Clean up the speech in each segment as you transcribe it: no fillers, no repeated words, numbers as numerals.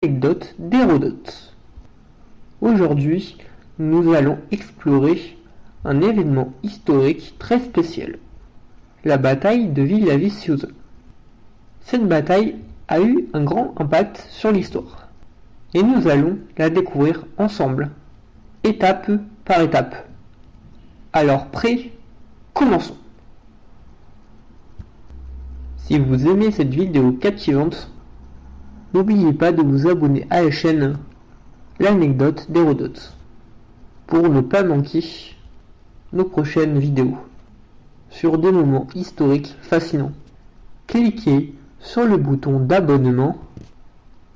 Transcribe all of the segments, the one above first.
Anecdote d'Hérodote. Aujourd'hui, nous allons explorer un événement historique très spécial, la bataille de Villa Viciosa. Cette bataille a eu un grand impact sur l'histoire, et nous allons la découvrir ensemble, étape par étape. Alors prêts, commençons. Si vous aimez cette vidéo captivante, n'oubliez pas de vous abonner à la chaîne L'Anecdote d'Hérodote pour ne pas manquer nos prochaines vidéos sur des moments historiques fascinants. Cliquez sur le bouton d'abonnement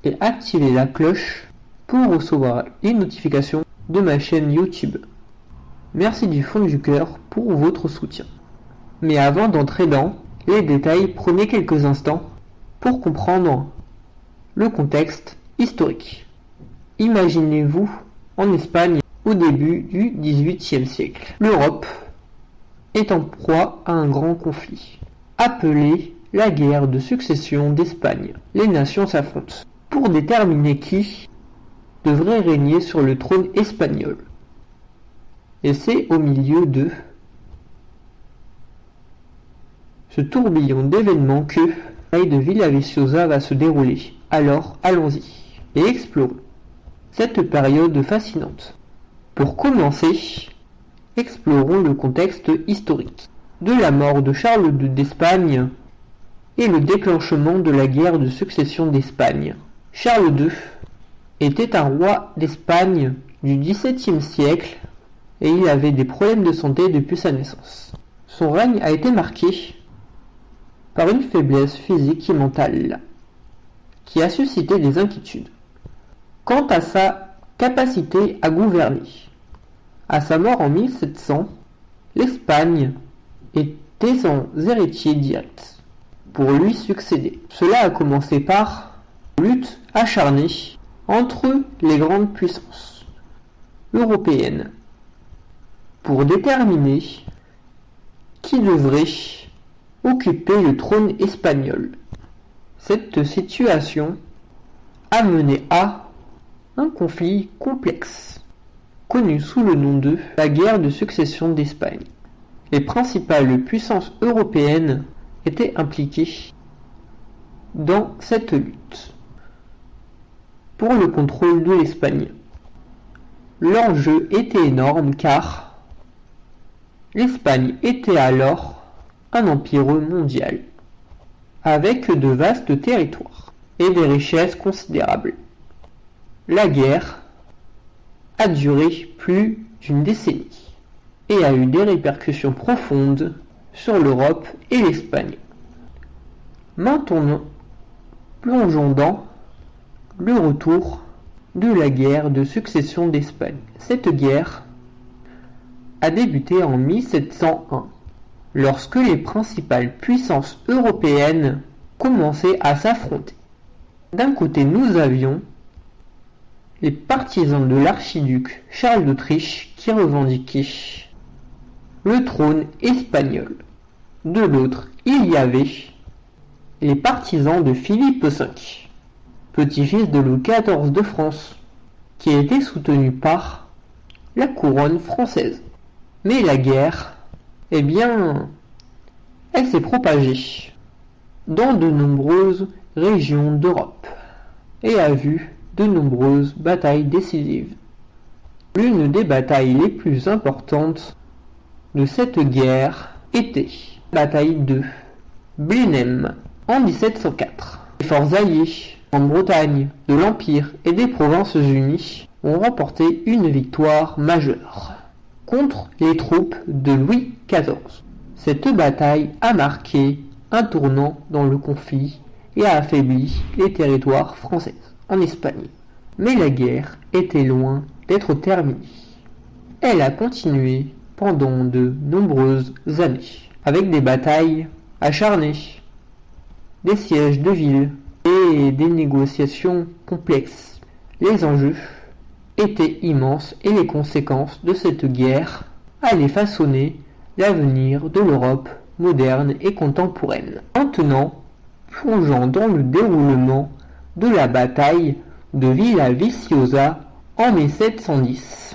et activez la cloche pour recevoir les notifications de ma chaîne YouTube. Merci du fond du cœur pour votre soutien. Mais avant d'entrer dans les détails, prenez quelques instants pour comprendre le contexte historique. Imaginez-vous en Espagne au début du XVIIIe siècle. L'Europe est en proie à un grand conflit, appelé la guerre de succession d'Espagne. Les nations s'affrontent pour déterminer qui devrait régner sur le trône espagnol. Et c'est au milieu de ce tourbillon d'événements que la bataille de Villa Viciosa va se dérouler. Alors, allons-y et explorons cette période fascinante. Pour commencer, explorons le contexte historique de la mort de Charles II d'Espagne et le déclenchement de la guerre de succession d'Espagne. Charles II était un roi d'Espagne du XVIIe siècle et il avait des problèmes de santé depuis sa naissance. Son règne a été marqué par une faiblesse physique et mentale qui a suscité des inquiétudes quant à sa capacité à gouverner. À sa mort en 1700, l'Espagne était sans héritier direct pour lui succéder. Cela a commencé par une lutte acharnée entre les grandes puissances européennes pour déterminer qui devrait occuper le trône espagnol. Cette situation a mené à un conflit complexe, connu sous le nom de la guerre de succession d'Espagne. Les principales puissances européennes étaient impliquées dans cette lutte pour le contrôle de l'Espagne. L'enjeu était énorme car l'Espagne était alors un empire mondial avec de vastes territoires et des richesses considérables. La guerre a duré plus d'une décennie et a eu des répercussions profondes sur l'Europe et l'Espagne. Maintenant, plongeons dans le retour de la guerre de succession d'Espagne. Cette guerre a débuté en 1701, lorsque les principales puissances européennes commençaient à s'affronter. D'un côté, nous avions les partisans de l'archiduc Charles d'Autriche qui revendiquaient le trône espagnol. De l'autre, il y avait les partisans de Philippe V, petit-fils de Louis XIV de France, qui était soutenu par la couronne française. Mais la guerre, elle s'est propagée dans de nombreuses régions d'Europe et a vu de nombreuses batailles décisives. L'une des batailles les plus importantes de cette guerre était la bataille de Blenheim en 1704. Les forces alliées en Bretagne, de l'Empire et des Provinces-Unies ont remporté une victoire majeure contre les troupes de Louis XIV. Cette bataille a marqué un tournant dans le conflit et a affaibli les territoires français en Espagne. Mais la guerre était loin d'être terminée. Elle a continué pendant de nombreuses années, avec des batailles acharnées, des sièges de villes et des négociations complexes. Les enjeux étaient immenses et les conséquences de cette guerre allaient façonner l'avenir de l'Europe moderne et contemporaine. Maintenant, plongeons dans le déroulement de la bataille de Villa Viciosa en mai 710.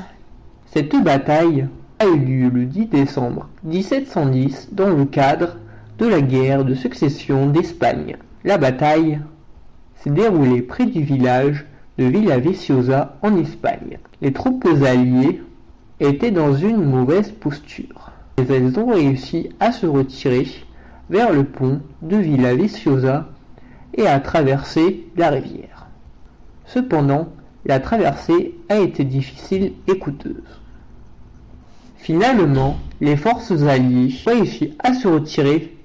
Cette bataille a eu lieu le 10 décembre 1710 dans le cadre de la guerre de succession d'Espagne. La bataille s'est déroulée près du village de Villa Viciosa en Espagne. Les troupes alliées étaient dans une mauvaise posture, mais elles ont réussi à se retirer vers le pont de Villa Viciosa et à traverser la rivière. Cependant, la traversée a été difficile et coûteuse. Finalement, les forces alliées ont réussi à se retirer,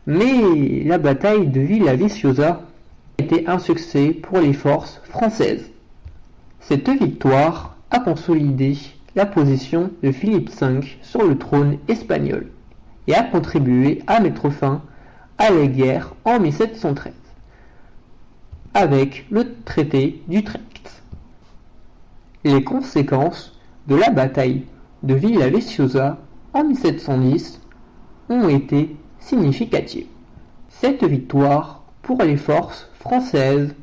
mais la bataille de Villa Viciosa a été un succès pour les forces françaises. Cette victoire a consolidé la position de Philippe V sur le trône espagnol et a contribué à mettre fin à la guerre en 1713 avec le traité d'Utrecht. Les conséquences de la bataille de Villa Viciosa en 1710 ont été significatives. Cette victoire pour les forces françaises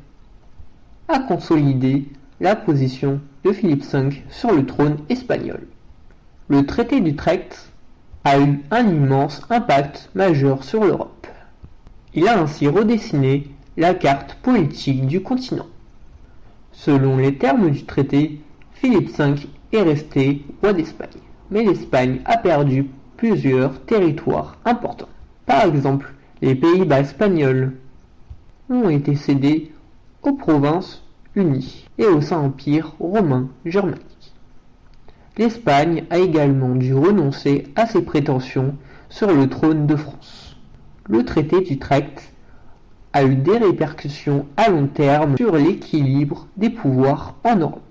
a consolidé la position de Philippe V sur le trône espagnol. Le traité d'Utrecht a eu un immense impact majeur sur l'Europe. Il a ainsi redessiné la carte politique du continent. Selon les termes du traité, Philippe V est resté roi d'Espagne, mais l'Espagne a perdu plusieurs territoires importants. Par exemple, les Pays-Bas espagnols ont été cédés aux provinces unies et au Saint-Empire romain germanique. L'Espagne a également dû renoncer à ses prétentions sur le trône de France. Le traité d'Utrecht a eu des répercussions à long terme sur l'équilibre des pouvoirs en Europe.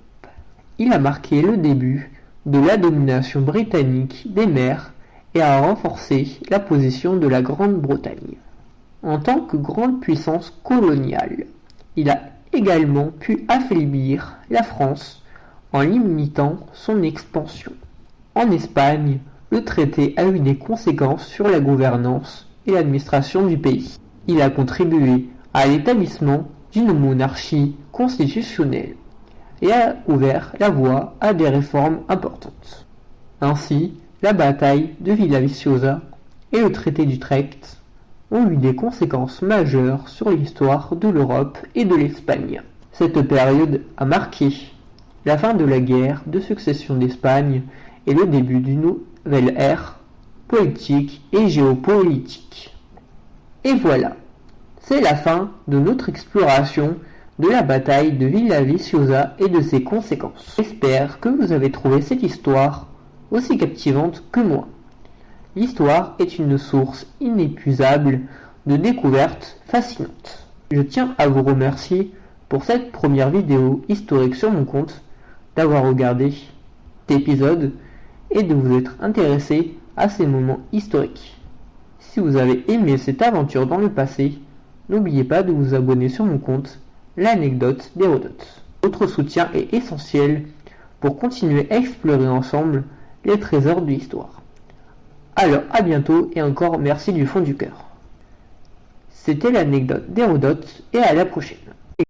Il a marqué le début de la domination britannique des mers et a renforcé la position de la Grande-Bretagne. En tant que grande puissance coloniale, il a également pu affaiblir la France en limitant son expansion. En Espagne, le traité a eu des conséquences sur la gouvernance et l'administration du pays. Il a contribué à l'établissement d'une monarchie constitutionnelle et a ouvert la voie à des réformes importantes. Ainsi, la bataille de Villa Viciosa et le traité d'Utrecht ont eu des conséquences majeures sur l'histoire de l'Europe et de l'Espagne. Cette période a marqué la fin de la guerre de succession d'Espagne et le début d'une nouvelle ère politique et géopolitique. Et voilà, c'est la fin de notre exploration de la bataille de Villa Viciosa et de ses conséquences. J'espère que vous avez trouvé cette histoire aussi captivante que moi. L'histoire est une source inépuisable de découvertes fascinantes. Je tiens à vous remercier pour cette première vidéo historique sur mon compte, d'avoir regardé cet épisode et de vous être intéressé à ces moments historiques. Si vous avez aimé cette aventure dans le passé, n'oubliez pas de vous abonner sur mon compte, l'anecdote d'Hérodote. Votre soutien est essentiel pour continuer à explorer ensemble les trésors de l'histoire. Alors à bientôt et encore merci du fond du cœur. C'était l'anecdote d'Hérodote et à la prochaine.